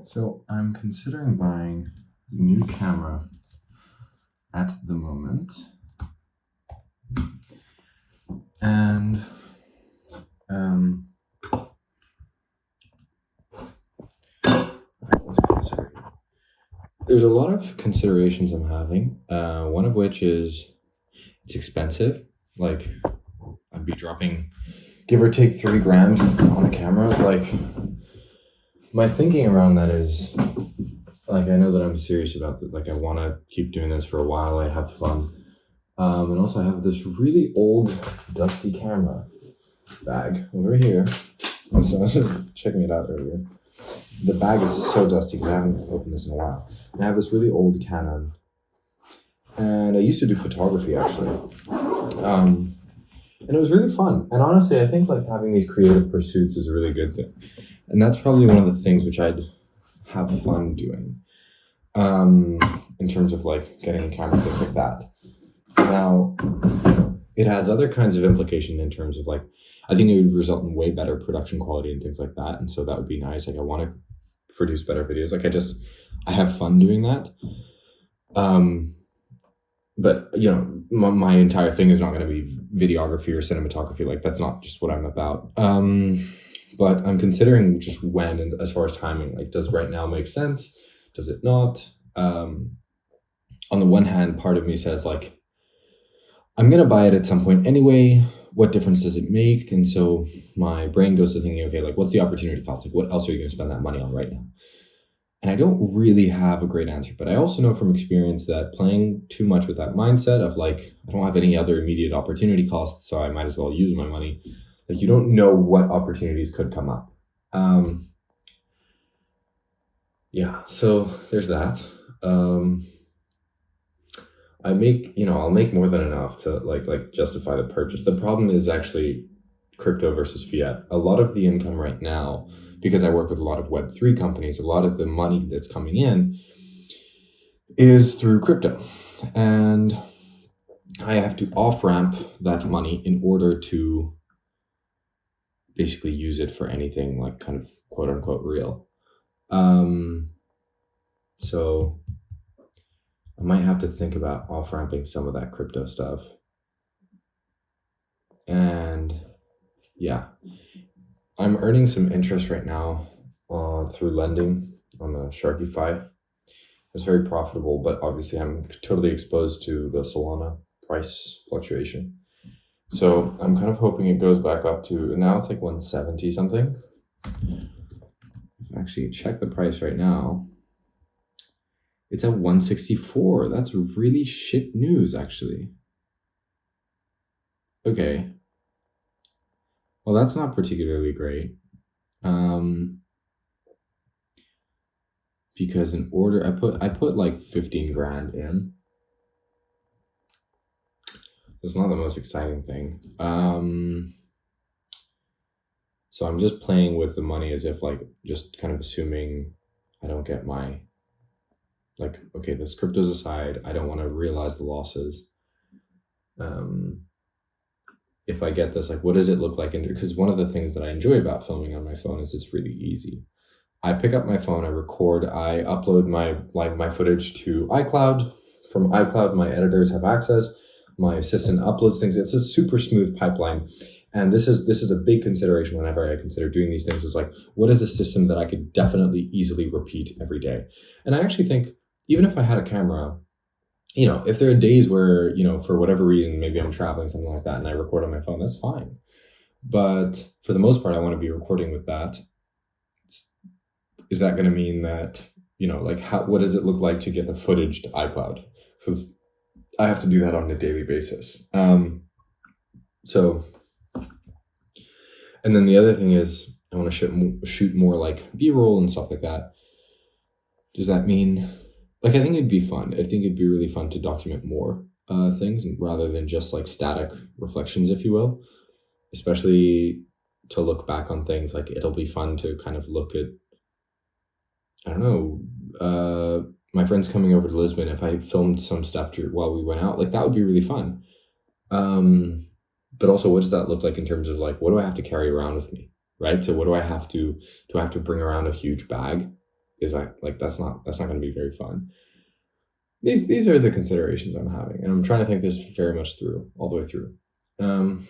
So I'm considering buying a new camera at the moment, and um, there's a lot of considerations I'm having. One of which is it's expensive. Like I'd be dropping, give or take, 3 grand on a camera. Like my thinking around that is, like, I know that I'm serious about it. Like I want to keep doing this for a while. I have fun. And also I have this really old dusty camera bag over here. I was checking it out earlier. The bag is so dusty because I haven't opened this in a while. And I have this really old Canon. And I used to do photography actually. And it was really fun. And honestly, I think like having these creative pursuits is a really good thing. And that's probably one of the things which I'd have fun doing. In terms of like getting a camera, things like that. Now, it has other kinds of implication in terms of like, I think it would result in way better production quality and things like that. And so that would be nice. Like I want to produce better videos. Like I have fun doing that. But you know, my entire thing is not going to be videography or cinematography. Like that's not just what I'm about. But I'm considering just when, and as far as timing, like does right now make sense? Does it not? On the one hand, part of me says like, I'm going to buy it at some point anyway. What difference does it make? And so my brain goes to thinking, okay, like what's the opportunity cost? Like what else are you going to spend that money on right now? And I don't really have a great answer, but I also know from experience that playing too much with that mindset of like, I don't have any other immediate opportunity costs, so I might as well use my money. Like you don't know what opportunities could come up. Yeah, so there's that. I'll make more than enough to like justify the purchase. The problem is actually crypto versus fiat. A lot of the income right now, because I work with a lot of Web3 companies, a lot of the money that's coming in is through crypto. And I have to off-ramp that money in order to basically use it for anything like kind of quote unquote real. So I might have to think about off-ramping some of that crypto stuff. And yeah, I'm earning some interest right now through lending on the Sharkify. It's very profitable, but obviously I'm totally exposed to the Solana price fluctuation. So I'm kind of hoping it goes back up to, now it's like 170 something. Actually, check the price right now. It's at 164. That's really shit news, actually. Okay. Well, that's not particularly great. Because in order, I put like 15 grand in. It's not the most exciting thing. So I'm just playing with the money as if like, just kind of assuming I don't get my, like, okay, this crypto's aside, I don't want to realize the losses. If I get this, like, what does it look like? Because one of the things that I enjoy about filming on my phone is it's really easy. I pick up my phone, I record, I upload my footage to iCloud. From iCloud, my editors have access. My assistant uploads things. It's a super smooth pipeline. And this is a big consideration whenever I consider doing these things, is like, what is a system that I could definitely easily repeat every day? And I actually think, even if I had a camera, you know, if there are days where, you know, for whatever reason, maybe I'm traveling, something like that, and I record on my phone, that's fine. But for the most part, I want to be recording with that. Is that going to mean that, you know, like what does it look like to get the footage to iCloud? Because I have to do that on a daily basis. So, and then the other thing is I want to shoot more like B-roll and stuff like that. Does that mean, like, I think it'd be fun. I think it'd be really fun to document more things rather than just like static reflections, if you will, especially to look back on things. Like it'll be fun to kind of look at, I don't know, my friends coming over to Lisbon, if I filmed some stuff while we went out, like that would be really fun. But also, what does that look like in terms of like, what do I have to carry around with me, right? So what do I have to bring around a huge bag? is like that's not going to be very fun. These are the considerations I'm having, and I'm trying to think this very much through all the way through. Um,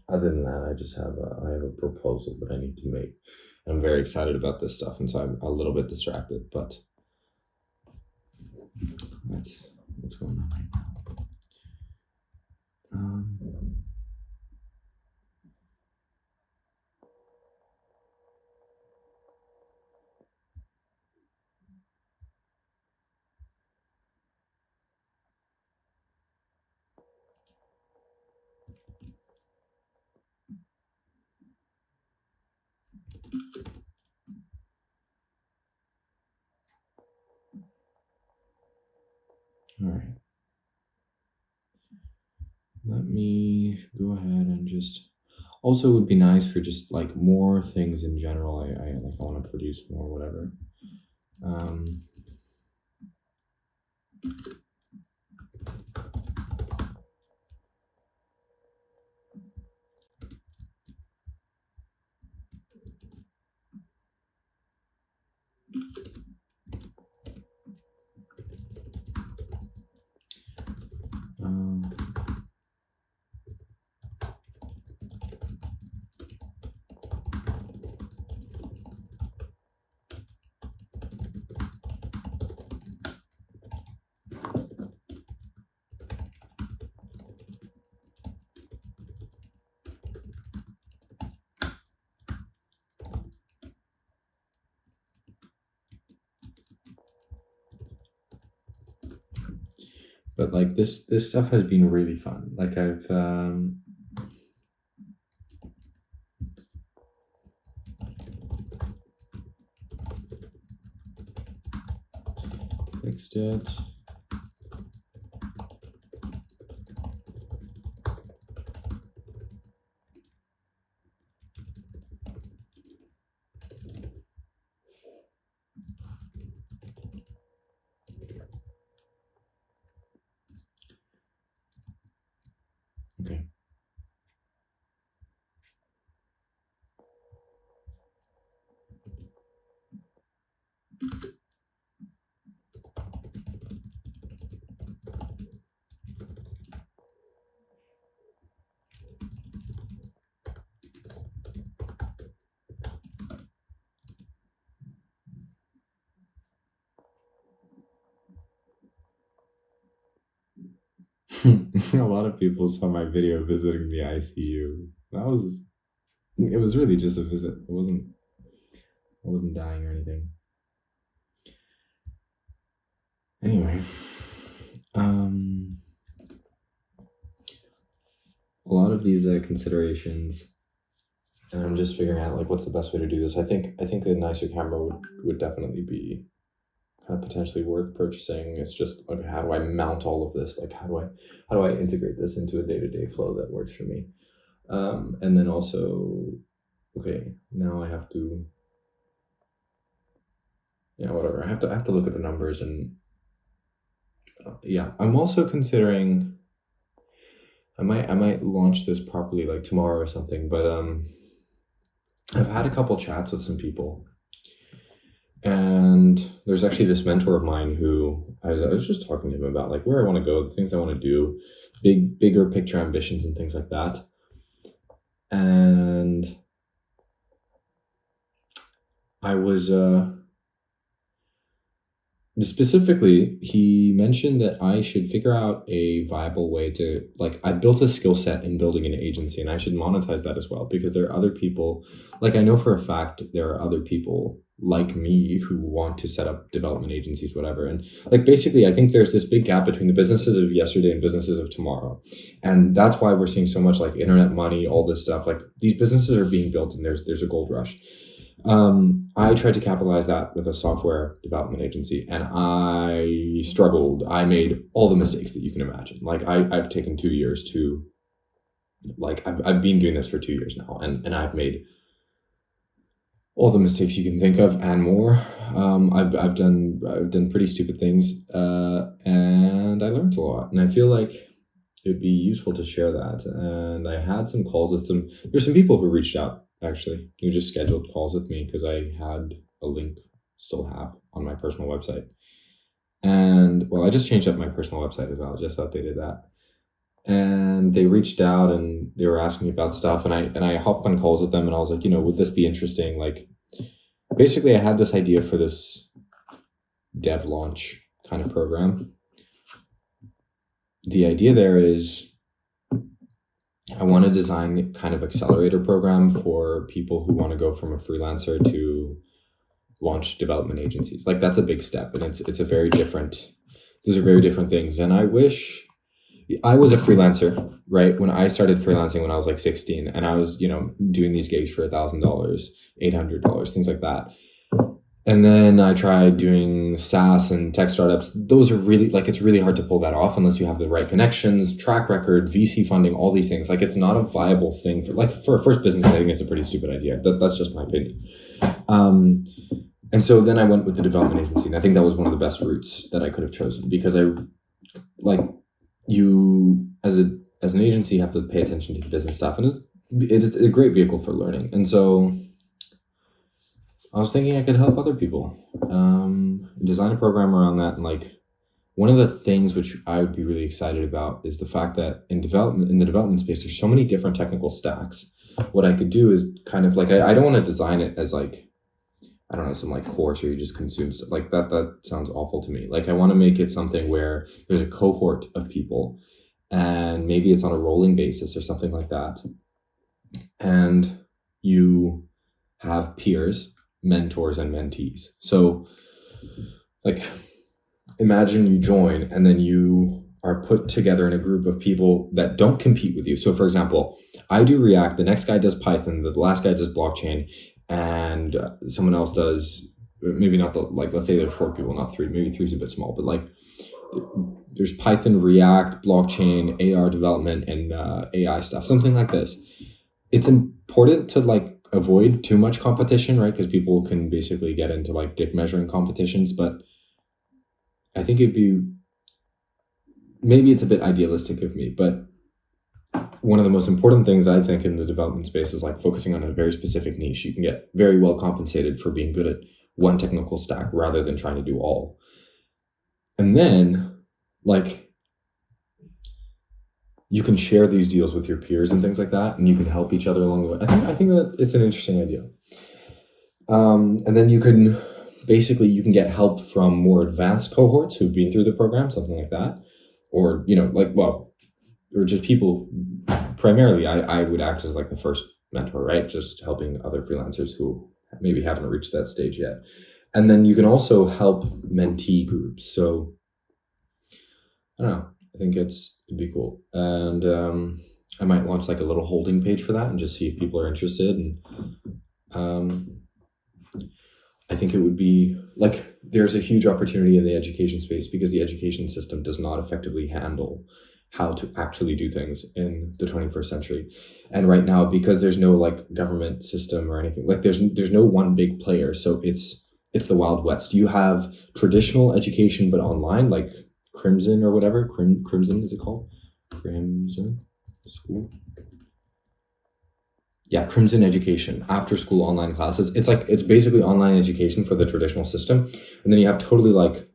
Other than that, I have a proposal that I need to make. I'm very excited about this stuff, and so I'm a little bit distracted. But that's what's going on right now. Um, all right, let me go ahead and just. Also, it would be nice for just like more things in general. I like I want to produce more, whatever. Um, um, but like this stuff has been really fun. Like I've fixed it. Okay. A lot of people saw my video visiting the ICU. It was really just a visit. I wasn't dying or anything. Anyway, a lot of these considerations, and I'm just figuring out like what's the best way to do this. I think a nicer camera would definitely be kind of potentially worth purchasing. It's just okay, how do I mount all of this? Like how do I integrate this into a day-to-day flow that works for me? And then also, okay, now I have to, yeah, whatever. I have to look at the numbers and yeah. I'm also considering I might launch this properly like tomorrow or something. But I've had a couple chats with some people, and there's actually this mentor of mine who I was just talking to him about like where I want to go, the things I want to do, bigger picture ambitions and things like that. And I was specifically, he mentioned that I should figure out a viable way to like I built a skill set in building an agency, and I should monetize that as well, because there are other people, like I know for a fact there are other people like me who want to set up development agencies, whatever. And like basically I think there's this big gap between the businesses of yesterday and businesses of tomorrow. And that's why we're seeing so much like internet money, all this stuff. Like these businesses are being built and there's a gold rush. I tried to capitalize that with a software development agency, and I struggled. I made all the mistakes that you can imagine. Like I've taken 2 years to, like I've been doing this for 2 years now, and I've made all the mistakes you can think of and more. I've done pretty stupid things, and I learned a lot. And I feel like it'd be useful to share that. And I had some calls with there's some people who reached out actually. You just scheduled calls with me because I had a link, still have, on my personal website. And well, I just changed up my personal website as well. I just updated that. And they reached out and they were asking me about stuff, and I hopped on calls with them, and I was like, would this be interesting? Like, basically, I had this idea for this dev launch kind of program. The idea there is I want to design kind of accelerator program for people who want to go from a freelancer to launch development agencies. Like, that's a big step, and it's a very different. Those are very different things, and I wish I was a freelancer, right? When I started freelancing when I was like 16, and I was, doing these gigs for $1,000, $800, things like that. And then I tried doing SaaS and tech startups. Those are really, like, it's really hard to pull that off unless you have the right connections, track record, VC funding, all these things. Like, it's not a viable thing for a first business. I think it's a pretty stupid idea. That's just my opinion. And so then I went with the development agency, and I think that was one of the best routes that I could have chosen, because you as an agency have to pay attention to the business stuff, and it is a great vehicle for learning. And so I was thinking I could help other people design a program around that. And like, one of the things which I would be really excited about is the fact that in the development space, there's so many different technical stacks. What I could do is kind of like, I don't want to design it as like, I don't know, some like course where you just consume stuff. Like that sounds awful to me. Like, I want to make it something where there's a cohort of people, and maybe it's on a rolling basis or something like that. And you have peers, mentors, and mentees. So like, imagine you join and then you are put together in a group of people that don't compete with you. So for example, I do React, the next guy does Python, the last guy does blockchain, and someone else does, maybe not let's say there's 4 people, not 3, maybe 3 is a bit small, but like there's Python, React, blockchain, AR development, and AI stuff, something like this. It's important to like avoid too much competition, right? Because people can basically get into like dick measuring competitions, but I think maybe it's a bit idealistic of me, but one of the most important things I think in the development space is like focusing on a very specific niche. You can get very well compensated for being good at one technical stack rather than trying to do all. And then like, you can share these deals with your peers and things like that, and you can help each other along the way. I think that it's an interesting idea. And then you can get help from more advanced cohorts who've been through the program, something like that. Or, or just people, primarily I would act as like the first mentor, right? Just helping other freelancers who maybe haven't reached that stage yet. And then you can also help mentee groups. So I don't know, I think it'd be cool. And I might launch like a little holding page for that and just see if people are interested. And I think it would be like, there's a huge opportunity in the education space because the education system does not effectively handle how to actually do things in the 21st century. And right now, because there's no like government system or anything, like there's no one big player. So it's the Wild West. You have traditional education, but online, like Crimson or whatever. Crimson, is it called? Crimson School? Yeah, Crimson Education, after school online classes. It's basically online education for the traditional system. And then you have totally like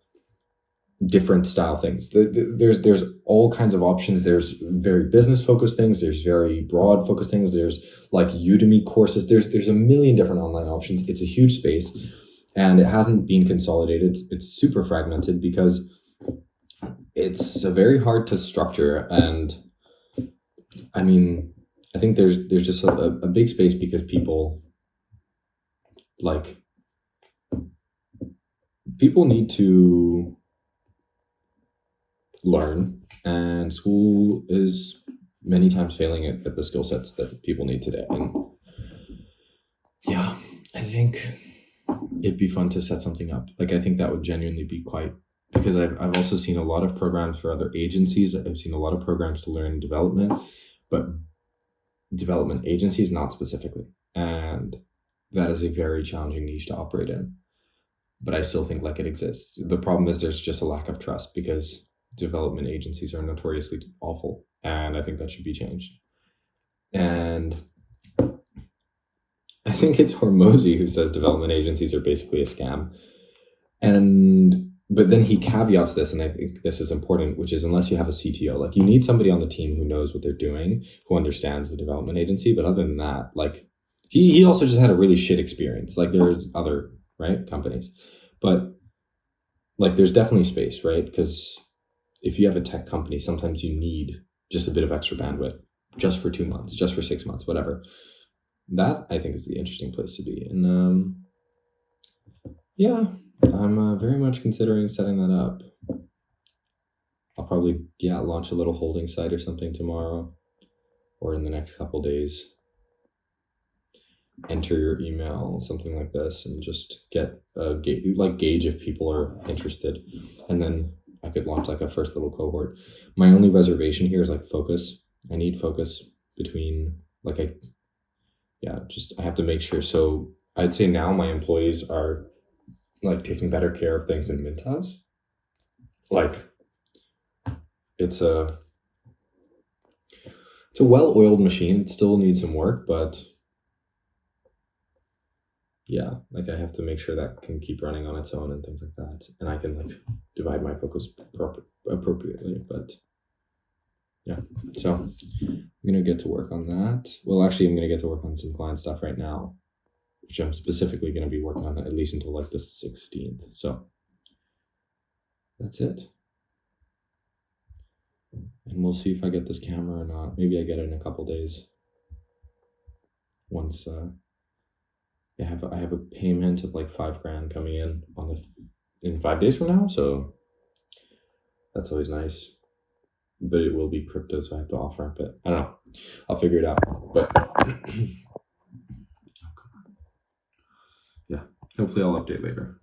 different style things. There's all kinds of options. There's very business focused things. There's very broad focused things. There's like Udemy courses. There's a million different online options. It's a huge space, and it hasn't been consolidated. It's super fragmented because it's very hard to structure. And I mean, I think there's just a big space because people need to learn, and school is many times failing at the skill sets that people need today. And yeah, I think it'd be fun to set something up. Like, I think that would genuinely be quite, because I've also seen a lot of programs for other agencies. I've seen a lot of programs to learn development, but development agencies not specifically. And that is a very challenging niche to operate in. But I still think like it exists. The problem is there's just a lack of trust because development agencies are notoriously awful, and I think that should be changed. And think it's Hormozy who says development agencies are basically a scam. But then he caveats this, and I think this is important, which is unless you have a CTO, like you need somebody on the team who knows what they're doing, who understands the development agency. But other than that, like he also just had a really shit experience. Like there's other companies, but like there's definitely space, right? Because if you have a tech company, sometimes you need just a bit of extra bandwidth, just for 2 months, just for 6 months, whatever. That I think is the interesting place to be, and yeah. I'm very much considering setting that up. I'll probably launch a little holding site or something tomorrow, or in the next couple days. Enter your email, something like this, and just get a gauge if people are interested, and then I could launch like a first little cohort. My only reservation here is like focus. I need focus between I have to make sure. So I'd say now my employees are like taking better care of things in Mintas. Like it's a well-oiled machine. It still needs some work, but yeah, like I have to make sure that can keep running on its own and things like that, and I can like divide my focus appropriately. But yeah, so I'm gonna get to work on that. Well, actually, I'm gonna get to work on some client stuff right now, which I'm specifically going to be working on at least until like the 16th. So that's it. And we'll see if I get this camera or not. Maybe I get it in a couple days. Once I have a payment of like $5,000 coming in 5 days from now. So that's always nice. But it will be crypto, so I have to off ramp it. I don't know. I'll figure it out. But yeah, hopefully I'll update later.